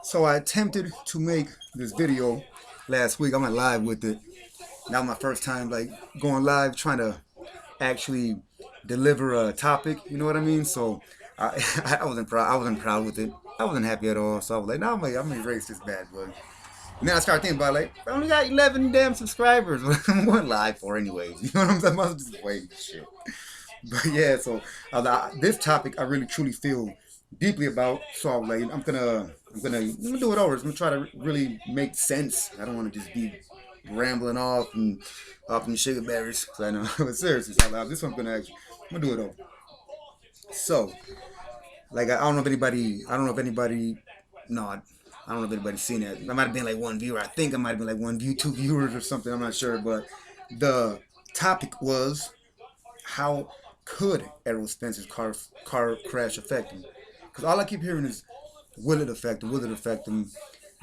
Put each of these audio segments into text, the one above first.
So I attempted to make this video last week. I went live with it. That was my first time like going live, trying to actually deliver a topic. You know what I mean? So I, I wasn't proud. I wasn't proud with it. I wasn't happy at all. So I was like, no, I'm gonna erase this bad boy. And then I started thinking about like, I only got 11 damn subscribers. What I'm going live for anyways? You know what I'm saying? I must just wait. Shit. But yeah, so this topic I really truly feel deeply about. So I was like, I'm gonna do it over. I'm gonna try to really make sense. I don't want to just be rambling off in sugar berries. So I know, but seriously, so this one I'm gonna do it over. So like I don't know if anybody, no, I don't know if anybody's seen it. I might have been like one viewer. I think I might have been like one view, two viewers or something. I'm not sure, but the topic was how could Errol Spence's car crash affect him? Because all I keep hearing is, will it affect him? Will it affect him?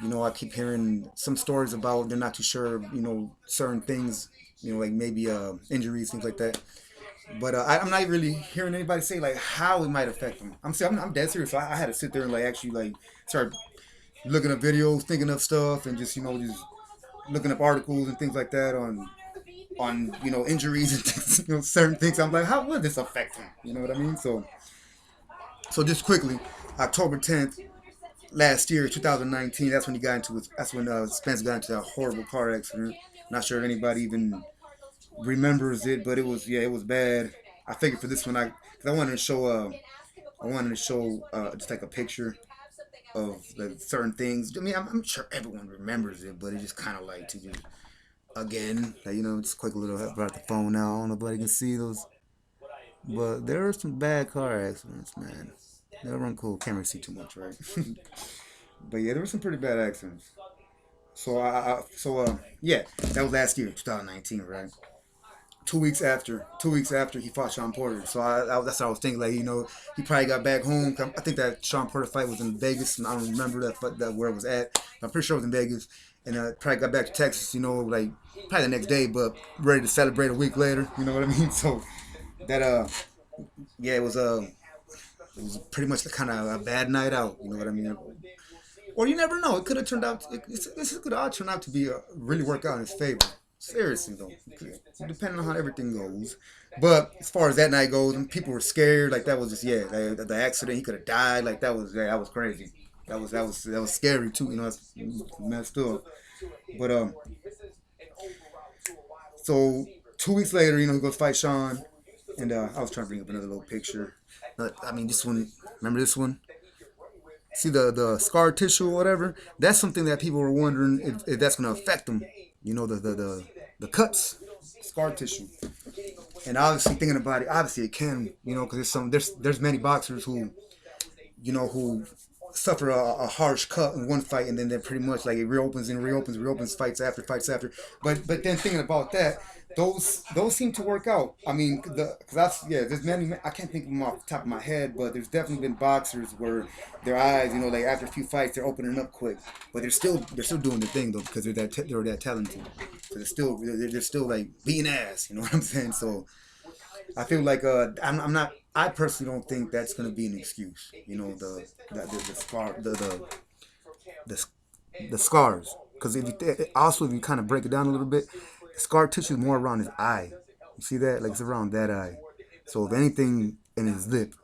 You know, I keep hearing some stories about they're not too sure. You know, certain things. You know, like maybe injuries, things like that. But I'm not really hearing anybody say like how it might affect him. I'm dead serious. So I had to sit there and like actually like start looking up videos, thinking of stuff, and just looking up articles and things like that on injuries and things, certain things. I'm like, how would this affect him? You know what I mean? So just quickly, October 10th last year, 2019. That's when he got into his. That's when Spence got into that horrible car accident. Not sure if anybody even remembers it, but it was bad. I figured for this one, cause I wanted to show just like a picture of like certain things. I mean, I'm sure everyone remembers it, but it just kind of like to just again, like, just quick little. I brought the phone now. I don't know if anybody can see those, but there are some bad car accidents, man. They weren't cool. Can't really see too much, right? But yeah, there were some pretty bad accidents. Yeah, that was last year, 2019, right? 2 weeks after he fought Sean Porter. So that's what I was thinking. Like, he probably got back home. I think that Sean Porter fight was in Vegas, and I don't remember that where it was at. I'm pretty sure it was in Vegas, and probably got back to Texas. Like probably the next day, but ready to celebrate a week later. You know what I mean? So that yeah, it was pretty much kind of a bad night out. You know what I mean? Or you never know. It could have turned out. This could all turn out to be really work out in his favor. Seriously though, depending on how everything goes. But as far as that night goes, and people were scared. Like that was just the accident. He could have died. Like that was crazy. That was scary too. That's messed up. But so 2 weeks later, he goes fight Sean, and I was trying to bring up another little picture. I mean, this one. Remember this one? See the scar tissue or whatever. That's something that people were wondering if that's going to affect them. The cuts, scar tissue, and obviously thinking about it, obviously it can. Because there's many boxers who suffer a harsh cut in one fight, and then they're pretty much like it reopens, fights after fights after. But then thinking about that, those seem to work out. I mean, there's many. I can't think of them off the top of my head, but there's definitely been boxers where their eyes, like after a few fights, they're opening up quick, but they're still doing the thing though because they're that talented. So they're still like beating ass. You know what I'm saying? So I feel like I'm not. I personally don't think that's gonna be an excuse. The scar the the scars. Because if you kind of break it down a little bit, the scar tissue is more around his eye. You see that? Like it's around that eye. So if anything in his lip,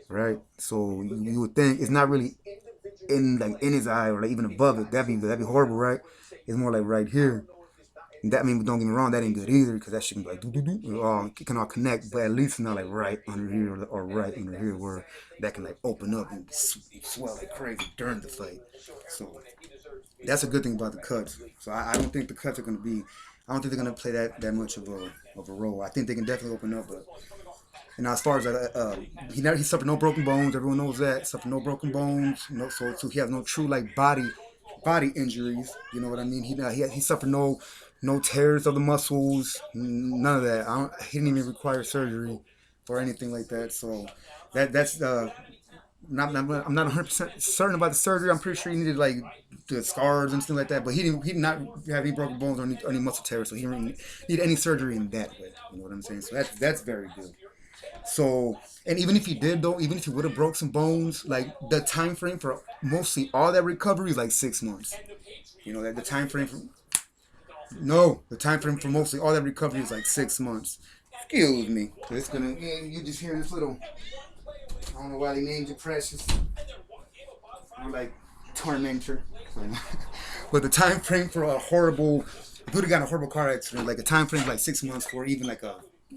right? So you would think it's not really in his eye or like even above it. That'd be horrible, right? It's more like right here. That, I mean, don't get me wrong, that ain't good either because that shit can be like it can all connect, but at least it's not like right under here or right under here where that can like open up and swell like crazy during the fight. So that's a good thing about the cuts. So I don't think the cuts are gonna be. I don't think they're gonna play that much of a role. I think they can definitely open up, but as far as he suffered no broken bones. Everyone knows that suffered no broken bones. So he has no true like body injuries. You know what I mean? He suffered no tears of the muscles, none of that. He didn't even require surgery or anything like that. So that's I'm not 100% certain about the surgery. I'm pretty sure he needed like the scars and stuff like that, but he did not have any broken bones or any muscle tears, so he didn't need any surgery in that way. You know what I'm saying? So that's very good. So, and even if he did though, even if he would have broke some bones, like the time frame for mostly all that recovery is like 6 months. You know that the time frame for no, the time frame for mostly all that recovery is like 6 months. Excuse me. It's gonna yeah, you just hear this little. I don't know why they named you Precious. Or like Tormentor. But the time frame for a horrible, if you got in a horrible car accident, like a time frame is like 6 months for even like a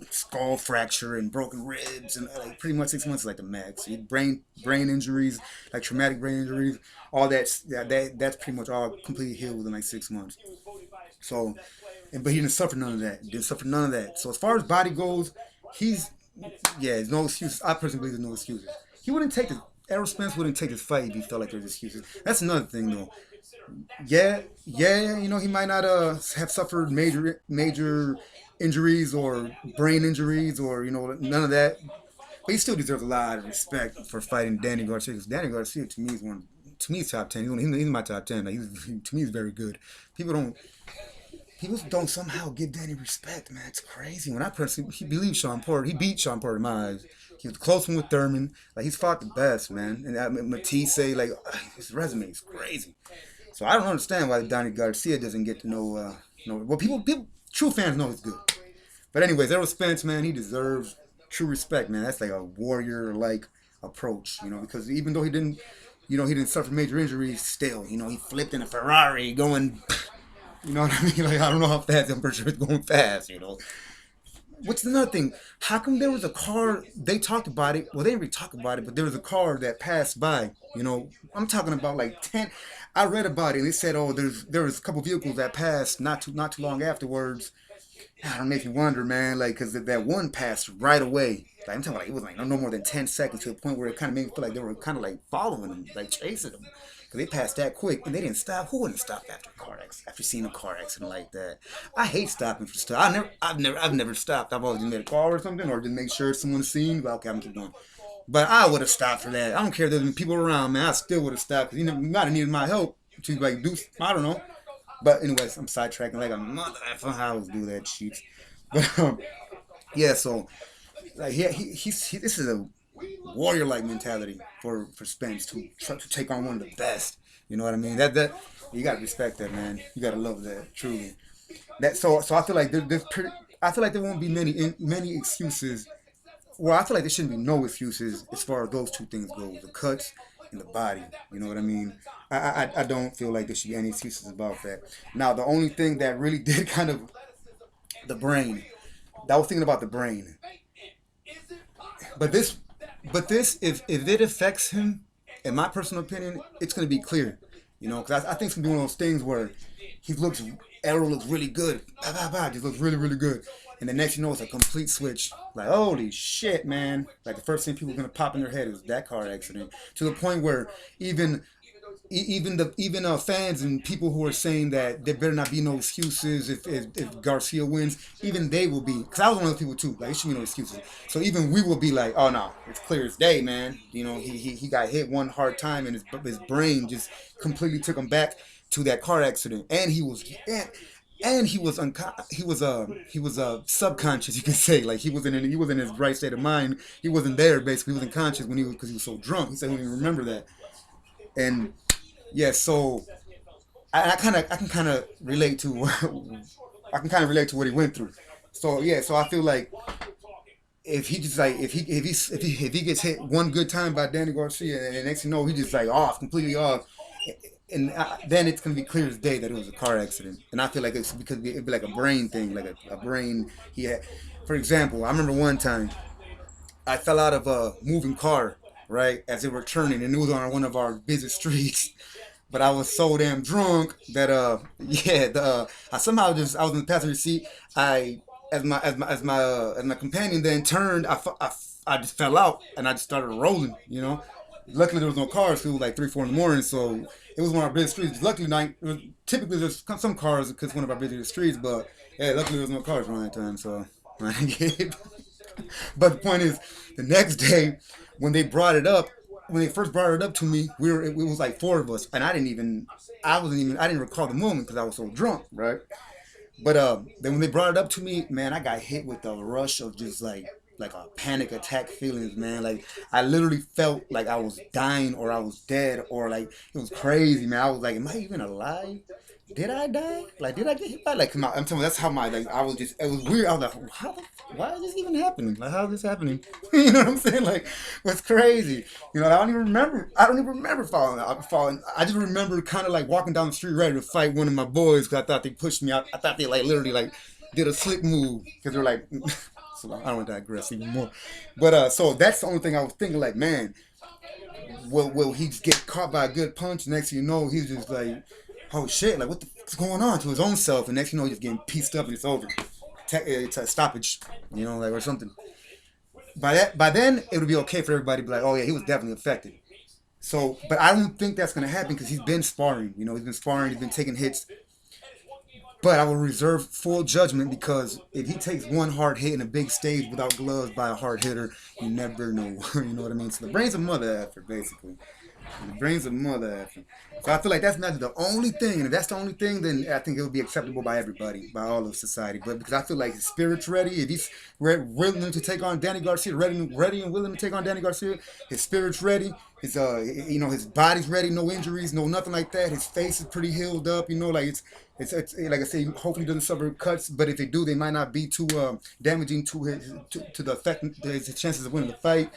skull fracture and broken ribs and like pretty much 6 months is like the max. Brain injuries, like traumatic brain injuries, all that's pretty much all completely healed within like 6 months. So, but he didn't suffer none of that. Didn't suffer none of that. So as far as body goes, he's yeah, there's no excuses. I personally believe there's no excuses. He wouldn't take the Errol Spence wouldn't take his fight if he felt like there's excuses. That's another thing though. Yeah, he might not have suffered major injuries or brain injuries or none of that. But he still deserves a lot of respect for fighting Danny Garcia. Because Danny Garcia to me is one. To me, he's top 10. He's my top 10. Like, to me, he's very good. People don't People don't somehow give Danny respect, man. It's crazy. When I personally, he believes Sean Porter. He beat Sean Porter in my eyes. He was close one with Thurman. Like he's fought the best, man. And Matisse say like his resume is crazy. So I don't understand why Danny Garcia doesn't get to know. Well, people, true fans know he's good. But anyways, Errol Spence, man, he deserves true respect, man. That's like a warrior-like approach, because even though he didn't suffer major injuries, still, he flipped in a Ferrari going, you know what I mean? Like, I don't know how fast, I'm pretty sure it's going fast. What's another thing? How come there was a car, they talked about it, well, they didn't really talk about it, but there was a car that passed by. I'm talking about like 10, I read about it, and it said, oh, there was a couple vehicles that passed not too long afterwards. It makes me wonder, man, like, because that one passed right away. Like, I'm talking like, it was like no more than 10 seconds to a point where it kind of made me feel like they were kind of like following him, like chasing him. Because they passed that quick and they didn't stop. Who wouldn't stop after a car accident, after seeing a car accident like that? I hate stopping for stuff. I've never stopped. I've always just made a call or something or just make sure someone's seen. But okay, I'm gonna keep going. But I would have stopped for that. I don't care if there's been people around, man. I still would have stopped because you might have needed my help to like do, I don't know. But anyways, I'm sidetracking like a mother. I always do that shit. But yeah, so like this is a warrior like mentality for Spence to try to take on one of the best. You know what I mean? That you gotta respect that, man. You gotta love that truly. So I feel like I feel like there won't be many excuses. Well, I feel like there shouldn't be no excuses as far as those two things go, the cuts and the body. You know what I mean? I don't feel like there should be any excuses about that. Now, the only thing that really did kind of the brain. I was thinking about the brain. But this, if it affects him, in my personal opinion, it's gonna be clear. Because I think it's gonna be one of those things where he looks, Errol looks really good, just looks really really good, and the next it's a complete switch. Like holy shit, man! Like the first thing people are gonna pop in their head is that car accident. To the point where even even fans and people who are saying that there better not be no excuses if Garcia wins, even they will be. Because I was one of those people too. Like there should be no excuses. So even we will be like, oh no, it's clear as day, man. He got hit one hard time and his brain just completely took him back to that car accident, and he was subconscious, you can say. Like he was in his right state of mind. He wasn't there basically. He wasn't conscious when because he was so drunk. He said he didn't even remember that. And yeah, so I can kind of relate to I can kind of relate to what he went through. So yeah, so I feel like if he just like if he gets hit one good time by Danny Garcia and the next thing you know he just like off completely off, and then it's gonna be clear as day that it was a car accident. And I feel like it's because it'd be like a brain thing, like a brain he had. For example, I remember one time I fell out of a moving car right as they were turning, and it was on one of our busy streets. But I was so damn drunk that yeah, I somehow just I was in the passenger seat. I as my companion then turned, I just fell out and I just started rolling. Luckily there was no cars. 'Cause it was like 3 4 in the morning, so it was one of our busy streets. Luckily, typically there's some cars because it's one of our busiest streets, but yeah, luckily there was no cars around that time. So, but the point is, the next day when they brought it up, when they first brought it up to me, it was like four of us, and I didn't recall the moment because I was so drunk, right? But then when they brought it up to me, man, I got hit with a rush of just like like a panic attack feelings, man. Like I literally felt like I was dying or I was dead or like it was crazy, man. I was like, am I even alive? Did I die? Like, did I get hit by? Like, I'm telling you, that's how my like. I was just. It was weird. I was like, why is this even happening? Like, how is this happening? You know what I'm saying? Like, what's crazy? You know, I don't even remember. I don't even remember falling. Falling. I just remember kind of like walking down the street ready to fight one of my boys because I thought they pushed me out. I thought they like literally like did a slick move because they're like. So I don't want to digress even more, but so that's the only thing I was thinking. Like, man, will he just get caught by a good punch? Next thing you know, he's just like, oh shit, like what the fuck's going on to his own self? And next thing you know, he's getting pieced up and it's over. It's a stoppage, you know, like or something. By then, it would be okay for everybody to be like, oh yeah, he was definitely affected. So, but I don't think that's gonna happen because he's been sparring. You know, he's been sparring, he's been taking hits. But I will reserve full judgment because if he takes one hard hit in a big stage without gloves by a hard hitter, you never know. You know what I mean? So the brain's a mother effort, basically. The brain's a mother effort. So I feel like that's not the only thing, and if that's the only thing, then I think it would be acceptable by everybody, by all of society. But because I feel like his spirit's ready, if he's willing to take on Danny Garcia, ready and willing to take on Danny Garcia, his spirit's ready. His you know, his body's ready, no injuries, no nothing like that. His face is pretty healed up, you know, like it's like I say, hopefully he doesn't suffer cuts, but if they do, they might not be too damaging to his to the effect his chances of winning the fight.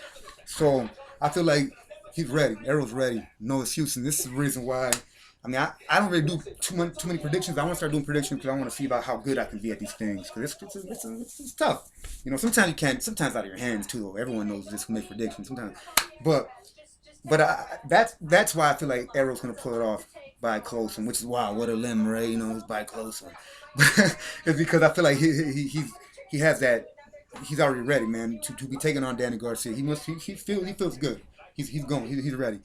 So I feel like he's ready. Errol's ready. No excuses. And this is the reason why. I mean, I don't really do too many predictions. I want to start doing predictions because I want to see about how good I can be at these things. Because it's tough. You know, sometimes you can't. Sometimes out of your hands too. Though. Everyone knows this who makes predictions. Sometimes, but that's why I feel like Errol's gonna pull it off by close one, which is wow, what a limb, right? You know, it's by close one. It's because I feel like he has that. He's already ready, man, to be taking on Danny Garcia. He feels good. He's going. He's ready.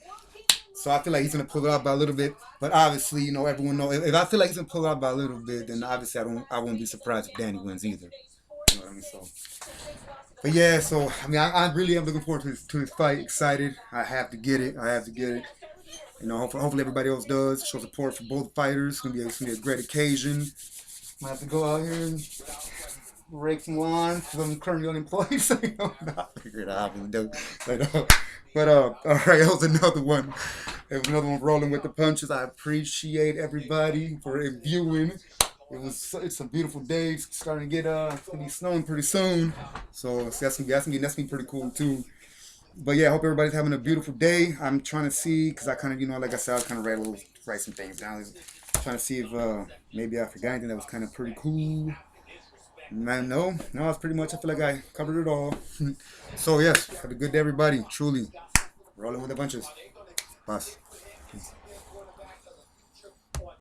So I feel like he's gonna pull it off by a little bit. But obviously, you know, everyone knows if I feel like he's gonna pull it off by a little bit, then obviously I won't be surprised if Danny wins either. You know what I mean? So, but yeah, so I mean, I really am looking forward to this fight. Excited. I have to get it. I have to get it. You know, hopefully everybody else does. Show support for both fighters. It's gonna be a great occasion. I have to go out here and rake some lawn because I'm currently unemployed. So you know, I figured out how to do. All right, that was another one. It was another one rolling with the punches. I appreciate everybody for viewing. It's a beautiful day. It's starting to get it's gonna be snowing pretty soon. So that's gonna be pretty cool too. But yeah, I hope everybody's having a beautiful day. I'm trying to see because I kind of like I said, I was kind of write some things down. I was trying to see if maybe I forgot anything that was kind of pretty cool. Man, no, it's pretty much. I feel like I covered it all. So yes, have a good day, everybody. Truly, rolling with the bunches. Boss.